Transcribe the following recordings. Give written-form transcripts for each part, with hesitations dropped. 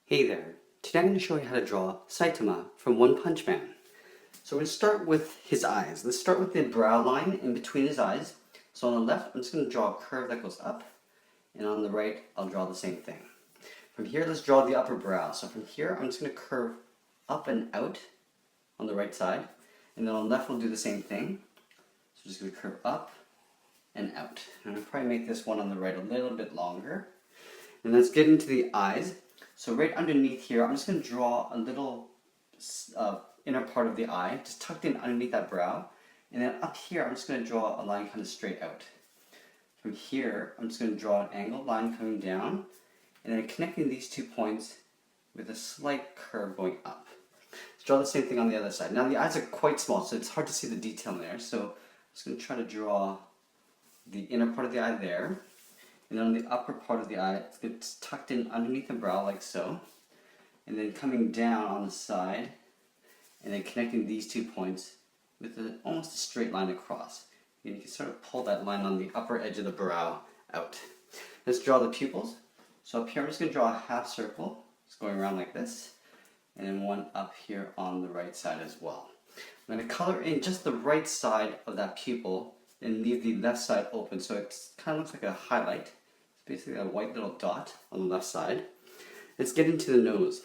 Hey there, today I'm going to show you how to draw Saitama from One Punch Man. So we're going to start with his eyes. Let's start with the brow line in between his eyes. So on the left, I'm just going to draw a curve that goes up, and on the right, I'll draw the same thing. From here, let's draw the upper brow. So from here, I'm just going to curve up and out on the right side, and then on the left, we'll do the same thing. So just going to curve up and out. And I'll probably make this one on the right a little bit longer. And let's get into the eyes. So right underneath here, I'm just going to draw a little inner part of the eye, just tucked in underneath that brow. And then up here, I'm just going to draw a line kind of straight out. From here, I'm just going to draw an angled line coming down, and then connecting these 2 points with a slight curve going up. Let's draw the same thing on the other side. Now the eyes are quite small, so it's hard to see the detail in there. So I'm just going to try to draw the inner part of the eye there. And then on the upper part of the eye, it's tucked in underneath the brow like so. And then coming down on the side, and then connecting these 2 points with almost a straight line across. And you can sort of pull that line on the upper edge of the brow out. Let's draw the pupils. So up here, I'm just going to draw a half circle. It's going around like this. And then one up here on the right side as well. I'm going to color in just the right side of that pupil and leave the left side open, so it kind of looks like a highlight. It's basically a white little dot on the left side. Let's get into the nose.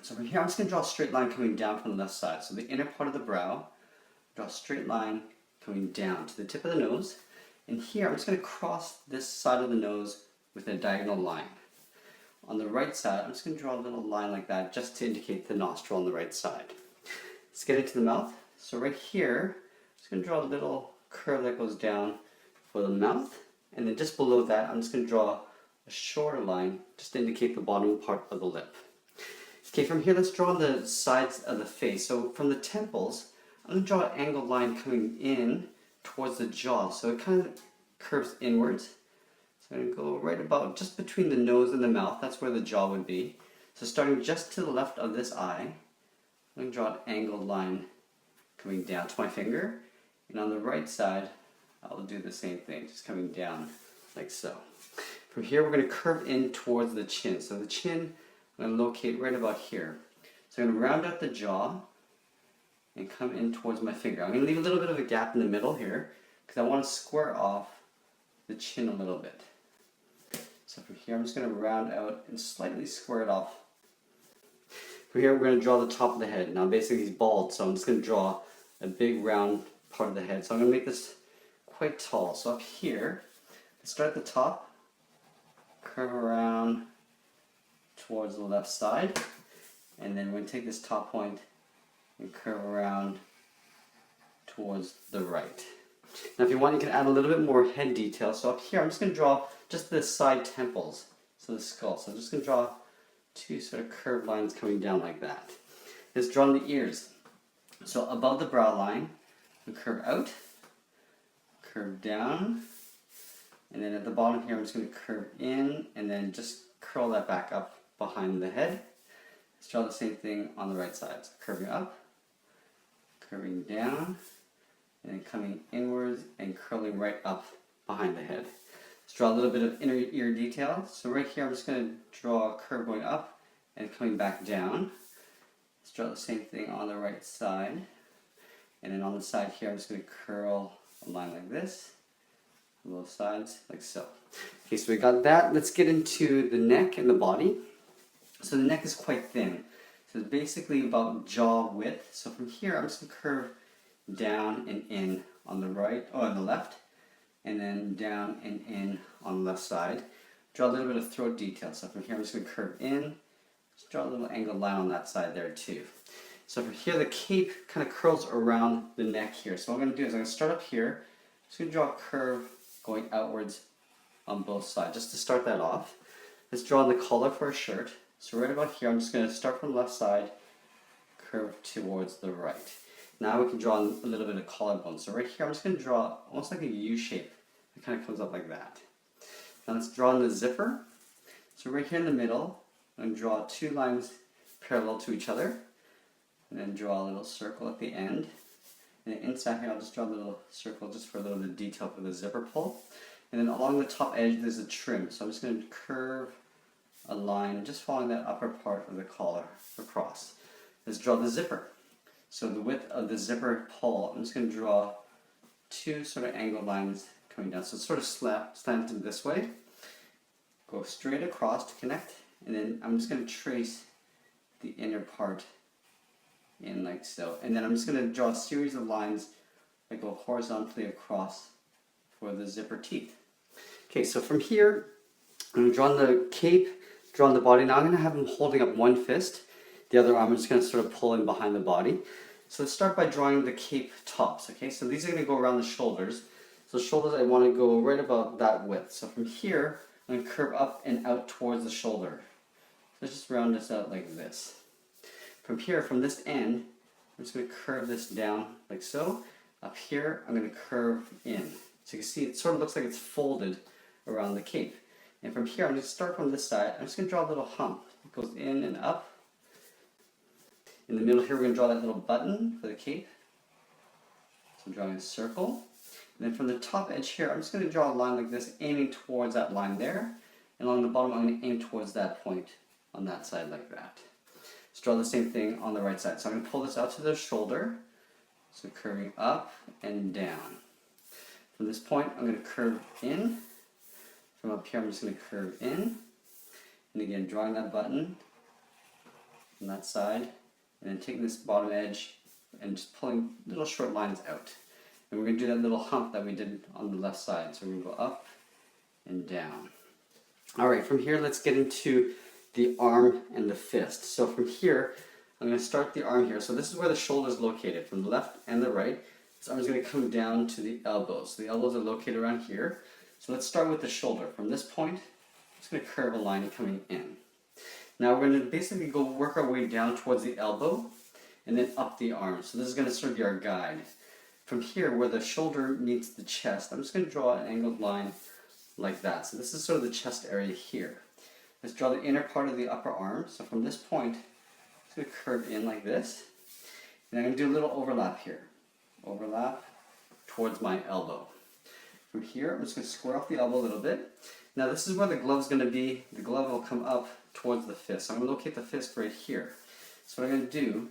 So from here, I'm just going to draw a straight line coming down from the left side. So the inner part of the brow, draw a straight line coming down to the tip of the nose. And here, I'm just going to cross this side of the nose with a diagonal line. On the right side, I'm just going to draw a little line like that just to indicate the nostril on the right side. Let's get into the mouth. So right here, I'm just going to draw a little curve that goes down for the mouth, and then just below that I'm just going to draw a shorter line just to indicate the bottom part of the lip. Okay, from here let's draw the sides of the face. So from the temples, I'm going to draw an angled line coming in towards the jaw, so it kind of curves inwards. So I'm going to go right about just between the nose and the mouth. That's where the jaw would be. So starting just to the left of this eye, I'm going to draw an angled line coming down to my finger. And on the right side, I'll do the same thing, just coming down like so. From here, we're going to curve in towards the chin. So the chin, I'm going to locate right about here. So I'm going to round out the jaw and come in towards my finger. I'm going to leave a little bit of a gap in the middle here because I want to square off the chin a little bit. So from here, I'm just going to round out and slightly square it off. From here, we're going to draw the top of the head. Now basically he's bald, so I'm just going to draw a big round part of the head. So I'm going to make this quite tall. So up here, let's start at the top, curve around towards the left side, and then we're going to take this top point and curve around towards the right. Now if you want, you can add a little bit more head detail. So up here, I'm just going to draw just the side temples, so the skull. So I'm just going to draw 2 sort of curved lines coming down like that. Let's draw the ears. So above the brow line, we curve out, curve down, and then at the bottom here I'm just going to curve in and then just curl that back up behind the head. Let's draw the same thing on the right side. So curving up, curving down, and then coming inwards and curling right up behind the head. Let's draw a little bit of inner ear detail. So right here I'm just going to draw a curve going up and coming back down. Let's draw the same thing on the right side. And then on the side here, I'm just going to curl a line like this on both sides, like so. Okay, so we got that. Let's get into the neck and the body. So the neck is quite thin. So it's basically about jaw width. So from here, I'm just going to curve down and in on the right, or on the left, and then down and in on the left side. Draw a little bit of throat detail. So from here, I'm just going to curve in. Just draw a little angled line on that side there too. So from here, the cape kind of curls around the neck here. So what I'm going to do is I'm going to start up here. I'm just going to draw a curve going outwards on both sides, just to start that off. Let's draw the collar for a shirt. So right about here, I'm just going to start from the left side, curve towards the right. Now we can draw a little bit of collarbone. So right here, I'm just going to draw almost like a U shape. It kind of comes up like that. Now let's draw in the zipper. So right here in the middle, I'm going to draw 2 lines parallel to each other. And then draw a little circle at the end. And then inside here, I'll just draw a little circle just for a little bit of detail for the zipper pull. And then along the top edge, there's a trim. So I'm just going to curve a line just following that upper part of the collar across. Let's draw the zipper. So the width of the zipper pull, I'm just going to draw two sort of angled lines coming down. So it's sort of slanted this way. Go straight across to connect, and then I'm just going to trace the inner part in like so. And then I'm just going to draw a series of lines that go horizontally across for the zipper teeth. Okay, so from here, I'm drawing the cape, drawing the body. Now I'm going to have him holding up one fist. The other arm I'm just going to sort of pull in behind the body. So let's start by drawing the cape tops, okay? So these are going to go around the shoulders. So shoulders, I want to go right about that width. So from here, I'm going to curve up and out towards the shoulder. So let's just round this out like this. From here, from this end, I'm just going to curve this down like so. Up here, I'm going to curve in. So you can see it sort of looks like it's folded around the cape. And from here, I'm going to start from this side. I'm just going to draw a little hump. It goes in and up. In the middle here, we're going to draw that little button for the cape. So I'm drawing a circle. And then from the top edge here, I'm just going to draw a line like this, aiming towards that line there. And along the bottom, I'm going to aim towards that point on that side like that. Let's draw the same thing on the right side. So I'm going to pull this out to the shoulder. So curving up and down. From this point, I'm going to curve in. From up here, I'm just going to curve in. And again, drawing that button on that side. And then taking this bottom edge and just pulling little short lines out. And we're going to do that little hump that we did on the left side. So we're going to go up and down. Alright, from here let's get into the arm and the fist. So from here, I'm going to start the arm here. So this is where the shoulder is located, from the left and the right. This arm is going to come down to the elbows. So the elbows are located around here. So let's start with the shoulder. From this point, I'm just going to curve a line coming in. Now we're going to basically go work our way down towards the elbow and then up the arm. So this is going to sort of be our guide. From here, where the shoulder meets the chest, I'm just going to draw an angled line like that. So this is sort of the chest area here. Let's draw the inner part of the upper arm. So from this point, I'm just going to curve in like this. And I'm going to do a little overlap here. Overlap towards my elbow. From here, I'm just going to square off the elbow a little bit. Now this is where the glove's going to be. The glove will come up towards the fist. So I'm going to locate the fist right here. So what I'm going to do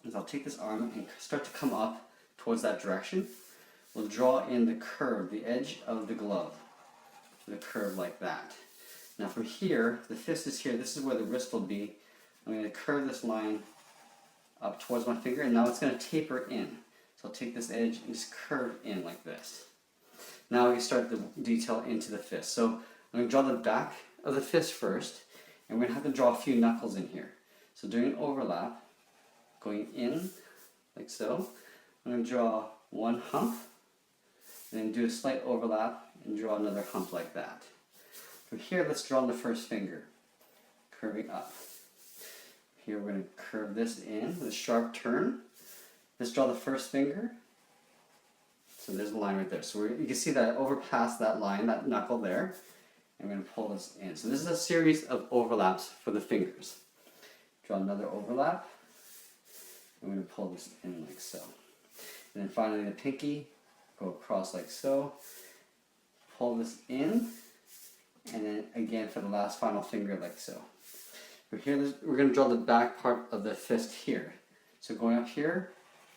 is I'll take this arm and start to come up towards that direction. We'll draw in the curve, the edge of the glove. The curve like that. Now from here, the fist is here. This is where the wrist will be. I'm going to curve this line up towards my finger, and now it's going to taper in. So I'll take this edge and just curve in like this. Now we can start the detail into the fist. So I'm going to draw the back of the fist first, and we're going to have to draw a few knuckles in here. So doing an overlap, going in like so. I'm going to draw one hump, and then do a slight overlap and draw another hump like that. From here, let's draw the first finger, curving up. Here we're going to curve this in with a sharp turn. Let's draw the first finger. So there's a line right there. So you can see that over past that line, that knuckle there. And we're going to pull this in. So this is a series of overlaps for the fingers. Draw another overlap. I'm going to pull this in like so. And then finally the pinky, go across like so. Pull this in. And then again for the last final finger like so. From here, we're going to draw the back part of the fist here. So going up here,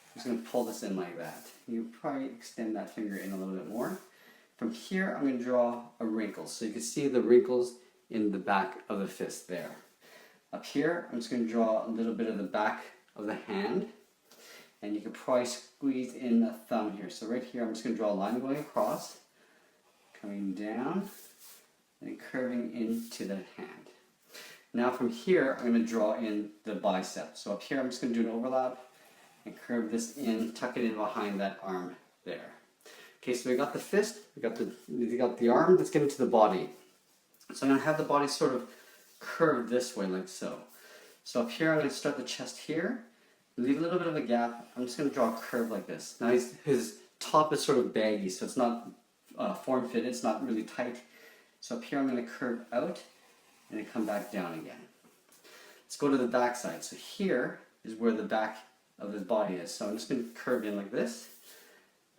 I'm just going to pull this in like that. You probably extend that finger in a little bit more. From here, I'm going to draw a wrinkle. So you can see the wrinkles in the back of the fist there. Up here, I'm just going to draw a little bit of the back of the hand. And you can probably squeeze in a thumb here. So right here, I'm just going to draw a line going across, coming down, and curving into the hand. Now from here, I'm going to draw in the bicep. So up here, I'm just going to do an overlap and curve this in, tuck it in behind that arm there. Okay, so we got the fist, we got the arm. Let's get into the body. So I'm going to have the body sort of curved this way, like so. So up here, I'm going to start the chest here, leave a little bit of a gap. I'm just going to draw a curve like this. Now his top is sort of baggy, so it's not form-fitted, it's not really tight. So up here, I'm going to curve out and then come back down again. Let's go to the back side. So here is where the back of his body is. So I'm just going to curve in like this.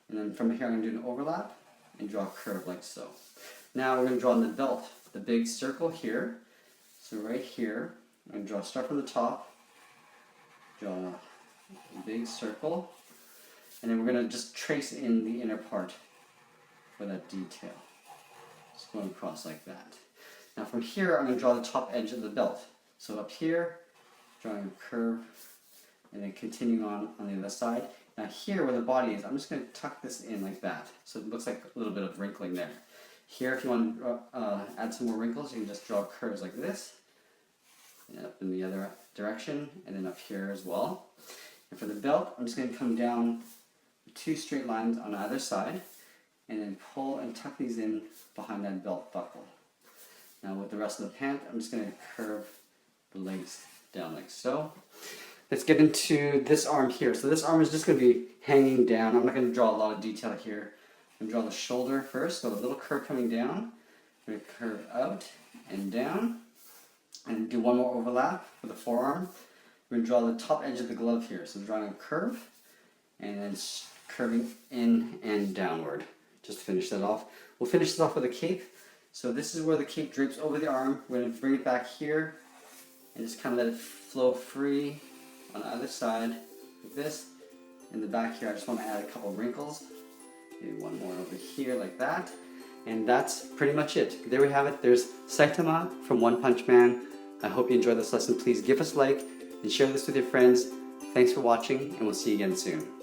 And then from here, I'm going to do an overlap and draw a curve like so. Now we're going to draw in the belt, the big circle here. So right here, I'm going to draw, start from the top, draw a big circle, and then we're going to just trace in the inner part for that detail. Just going across like that. Now from here, I'm going to draw the top edge of the belt. So up here, drawing a curve, and then continuing on the other side. Now here where the body is, I'm just going to tuck this in like that. So it looks like a little bit of wrinkling there. Here, if you want to add some more wrinkles, you can just draw curves like this. And up in the other direction, and then up here as well. And for the belt, I'm just going to come down 2 straight lines on either side, and then pull and tuck these in behind that belt buckle. Now with the rest of the pant, I'm just going to curve the legs down like so. Let's get into this arm here. So this arm is just going to be hanging down. I'm not going to draw a lot of detail here. I'm going to draw the shoulder first, so a little curve coming down. I'm going to curve out and down. And do one more overlap for the forearm. We're going to draw the top edge of the glove here. So drawing a curve, and then curving in and downward. Just to finish that off. We'll finish this off with a cape. So this is where the cape drapes over the arm. We're going to bring it back here, and just kind of let it flow free on either side, like this. In the back here, I just want to add a couple wrinkles. Maybe one more over here, like that. And that's pretty much it. There we have it. There's Saitama from One Punch Man. I hope you enjoyed this lesson. Please give us a like and share this with your friends. Thanks for watching, and we'll see you again soon.